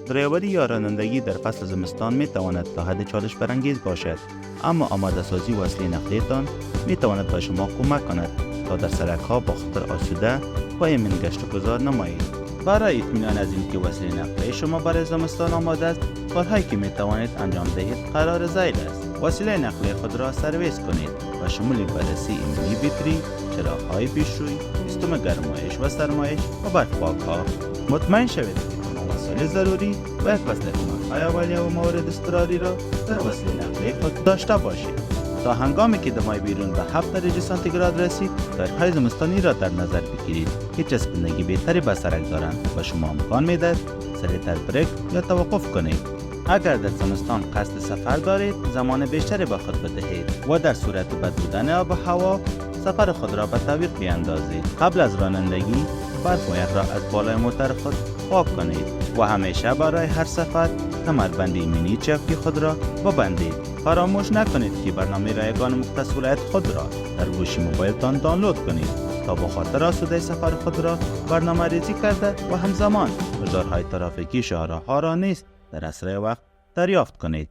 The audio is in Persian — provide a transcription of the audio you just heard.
دریاوری یا رانندگی در فصل زمستان می تواند تا حد چالش برانگیز باشد، اما آماده سازی وسیله نقلیتان می تواند به شما کمک کند تا در سرک‌ها با خطر آسوده و ایمن گشت و گذار نمایید. برای اطمینان از اینکه وسیله نقلیه شما برای زمستان آماده است، کارهایی که می توانید انجام دهید قرار ذیل است. وسیله نقلیه خود را سرویس کنید و شامل بررسی ایمنی بطری، چراغ‌های پیشروی، سیستم گرمایش و سرمایش و برف‌پاک‌ها. مطمئن شوید که تمام وسایل ضروری و یک وصله کمک‌های اولیه و موارد اضطراری را در وسیله نقلیه خود داشته باشید. تا هنگامی که دمای بیرون به 7 درجه سانتیگراد رسید، تاریخ‌های زمستانی را در نظر بگیرید که چسبندگی بهتری به سرک دارند و شما امکان می‌دهد سریعتر بریک یا توقف کنید. اگر در زمستان قصد سفر دارید، زمان بیشتری به خود بدهید و در صورت بد بودن آب و هوا سفر خود را به تعویق بیاندازید. قبل از رانندگی برف و یخ را از بالای موتور خود پاک کنید و همیشه برای هر سفر کمربند ایمنی چرخی خود را ببندید. فراموش نکنید که برنامه رایگان مختص ولایت خود را در گوشی موبایلتان دانلود کنید تا به خاطر آسوده سفر خود را برنامه ریزی کرده و همزمان هشدارهای ترافیکی شاهراه‌ها را نیز در اسرع وقت دریافت کنید.